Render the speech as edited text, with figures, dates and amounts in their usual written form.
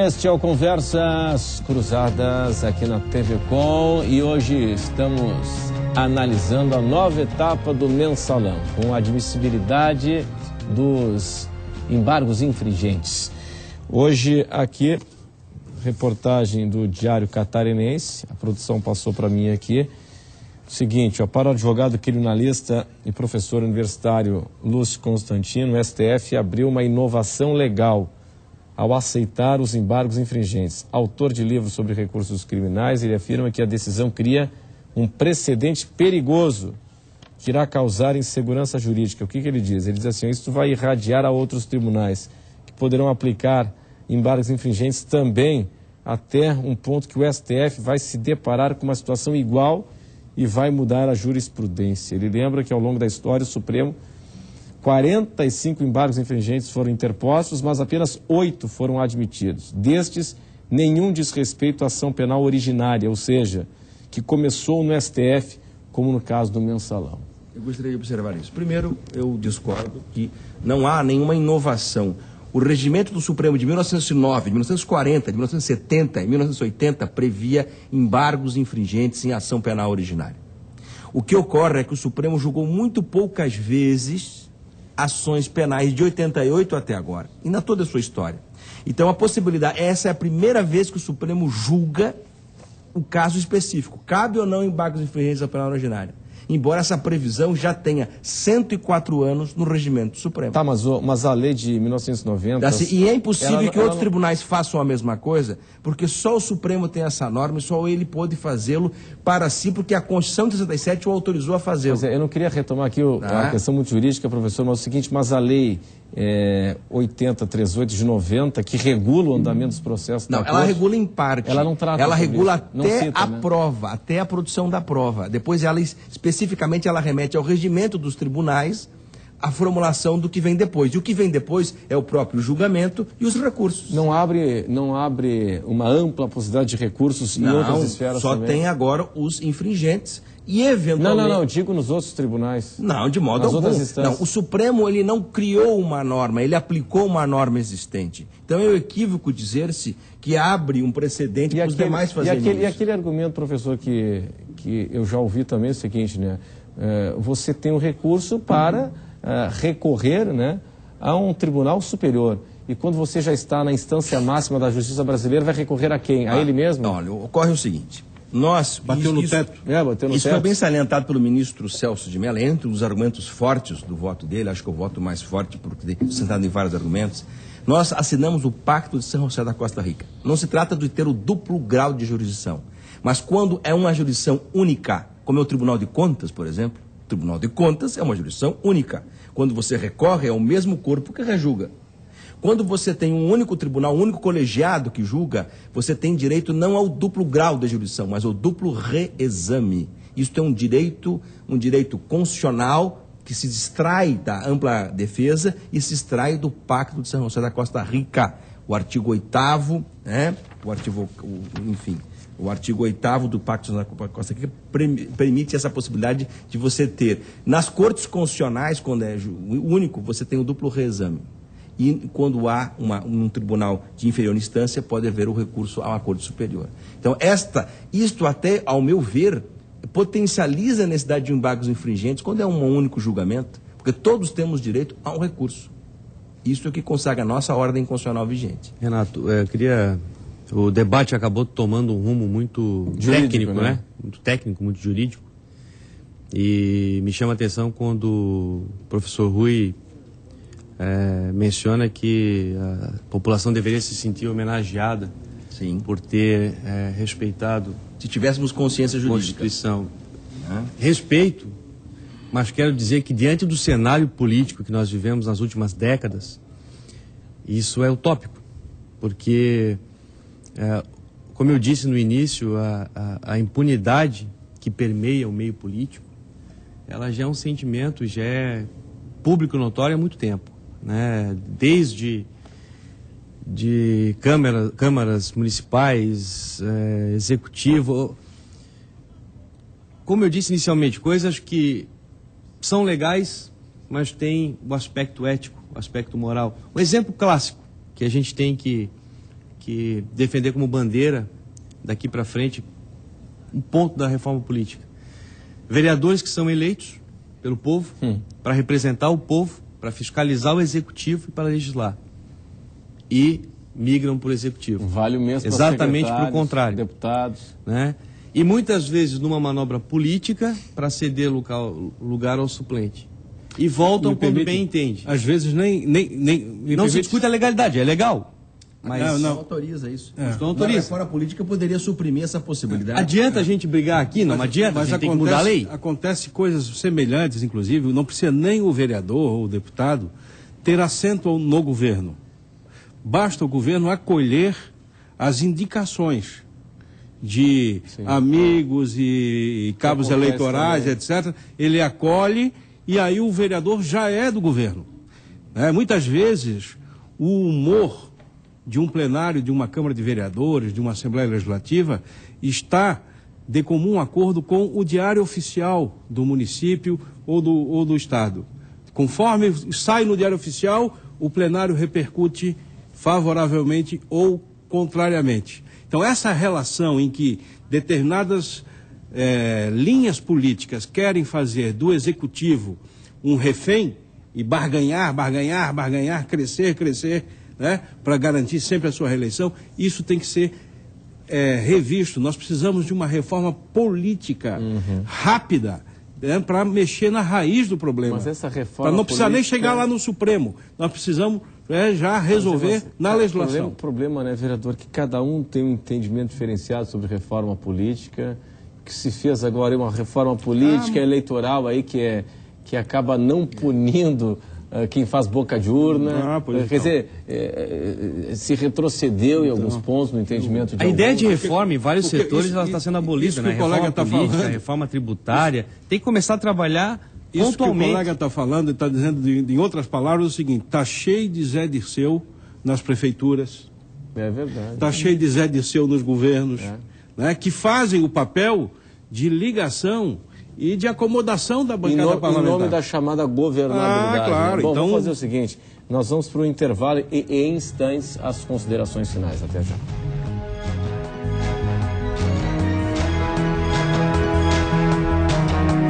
Este é o Conversas Cruzadas aqui na TV Com e hoje estamos analisando a nova etapa do Mensalão, com a admissibilidade dos embargos infringentes. Hoje aqui, reportagem do Diário Catarinense, a produção passou para mim aqui. Seguinte, para o advogado criminalista e professor universitário Lúcio Constantino, o STF abriu uma inovação legal ao aceitar os embargos infringentes. Autor de livro sobre recursos criminais, ele afirma que a decisão cria um precedente perigoso que irá causar insegurança jurídica. O que ele diz? Ele diz assim, isso vai irradiar a outros tribunais que poderão aplicar embargos infringentes também até um ponto que o STF vai se deparar com uma situação igual e vai mudar a jurisprudência. Ele lembra que ao longo da história o Supremo 45 embargos infringentes foram interpostos, mas apenas 8 foram admitidos. Destes, nenhum diz respeito à ação penal originária, ou seja, que começou no STF, como no caso do Mensalão. Eu gostaria de observar isso. Primeiro, eu discordo que não há nenhuma inovação. O regimento do Supremo de 1909, de 1940, de 1970 e 1980 previa embargos infringentes em ação penal originária. O que ocorre é que o Supremo julgou muito poucas vezes ações penais de 88 até agora, e na toda a sua história. Então a possibilidade, essa é a primeira vez que o Supremo julga o caso específico. Cabe ou não embargos infringentes à penal originária? Embora essa previsão já tenha 104 anos no regimento supremo. Tá, mas a lei de 1990... Assim, e é impossível que outros tribunais façam a mesma coisa, porque só o Supremo tem essa norma e só ele pôde fazê-lo para si, porque a Constituição de 67 o autorizou a fazê-lo. Eu não queria retomar aqui a questão muito jurídica, professor, mas é o seguinte, mas a lei 8038 de 90, que regula o andamento dos processos... Não, ela regula em parte. Ela não trata Ela regula isso. até Cita, a prova, até a produção da prova. Depois ela especificamente ela remete ao regimento dos tribunais, a formulação do que vem depois. E o que vem depois é o próprio julgamento e os recursos. Não abre uma ampla possibilidade de recursos em outras esferas só também? Tem agora os infringentes e eventualmente... Não, digo nos outros tribunais. Não, de modo algum. Outras instâncias. Não, o Supremo ele não criou uma norma, ele aplicou uma norma existente. Então é um equívoco dizer-se que abre um precedente para os demais fazerem isso. E aquele argumento, professor, que eu já ouvi também é o seguinte, né? Você tem um recurso para recorrer, né, a um tribunal superior. E quando você já está na instância máxima da justiça brasileira, vai recorrer a quem? A ele mesmo? Olha, ocorre o seguinte. Bateu no teto. Isso foi bem salientado pelo ministro Celso de Mello, entre os argumentos fortes do voto dele, acho que é o voto mais forte, porque sentado em vários argumentos. Nós assinamos o Pacto de São José da Costa Rica. Não se trata de ter o duplo grau de jurisdição, mas quando é uma jurisdição única, como é o Tribunal de Contas, por exemplo, o Tribunal de Contas é uma jurisdição única. Quando você recorre, é o mesmo corpo que rejulga. Quando você tem um único tribunal, um único colegiado que julga, você tem direito não ao duplo grau de jurisdição, mas ao duplo reexame. Isso é um direito constitucional que se extrai da ampla defesa e se extrai do Pacto de São José da Costa Rica. O artigo 8º, né? O artigo 8º do Pacto da Costa Rica permite essa possibilidade de você ter. Nas cortes constitucionais, quando é único, você tem o duplo reexame. E quando há um tribunal de inferior instância, pode haver o recurso a uma corte superior. Então, isto até, ao meu ver, potencializa a necessidade de embargos infringentes quando é um único julgamento, porque todos temos direito a um recurso. Isso é o que consagra a nossa ordem constitucional vigente. Renato, o debate acabou tomando um rumo muito jurídico, técnico, né? Muito técnico, muito jurídico. E me chama a atenção quando o professor Rui menciona que a população deveria se sentir homenageada. Sim. Por ter respeitado... Se tivéssemos consciência jurídica. Constituição. Respeito, mas quero dizer que diante do cenário político que nós vivemos nas últimas décadas, isso é utópico, porque, como eu disse no início, a impunidade que permeia o meio político, ela já é um sentimento, já é público notório há muito tempo, né? Desde de câmaras municipais, executivo. Como eu disse inicialmente, coisas que são legais, mas têm o aspecto ético o aspecto moral. Um exemplo clássico que a gente tem que defender como bandeira daqui para frente, um ponto da reforma política. Vereadores que são eleitos pelo povo para representar o povo, para fiscalizar o executivo e para legislar. E migram para o executivo. Vale o mesmo para exatamente para o contrário. Deputados. Né? E muitas vezes numa manobra política para ceder lugar ao suplente. E voltam quando bem entende. Às vezes não se discute a legalidade, é legal. Mas não autoriza isso. Não autoriza. A reforma política poderia suprimir essa possibilidade. Adianta a gente brigar aqui? Não adianta, mas a gente tem que mudar a lei. Acontece coisas semelhantes, inclusive, não precisa nem o vereador ou o deputado ter assento no governo. Basta o governo acolher as indicações de amigos e cabos eleitorais, etc. Ele acolhe e aí o vereador já é do governo. Muitas vezes o humor de um plenário, de uma Câmara de Vereadores, de uma Assembleia Legislativa, está de comum acordo com o diário oficial do município ou do Estado. Conforme sai no diário oficial, o plenário repercute favoravelmente ou contrariamente. Então, essa relação em que determinadas linhas políticas querem fazer do executivo um refém e barganhar, crescer, para garantir sempre a sua reeleição, isso tem que ser revisto. Nós precisamos de uma reforma política rápida, para mexer na raiz do problema. Mas essa reforma para não precisar nem chegar lá no Supremo. Nós precisamos já resolver na legislação. O problema, né, vereador, que cada um tem um entendimento diferenciado sobre reforma política, que se fez agora uma reforma política eleitoral aí que acaba não punindo quem faz boca de urna, quer dizer, se retrocedeu em alguns pontos no entendimento de a ideia de reforma em vários setores ela está sendo abolida, né? Reforma política, reforma tributária, tem que começar a trabalhar pontualmente. Isso que o colega está falando, está dizendo em outras palavras o seguinte: está cheio de Zé Dirceu nas prefeituras, é verdade, está cheio de Zé Dirceu nos governos, que fazem o papel de ligação e de acomodação da bancada parlamentar. Em nome da chamada governabilidade. Claro. Bom, então vamos fazer o seguinte, nós vamos para o intervalo e em instantes as considerações finais. Até já.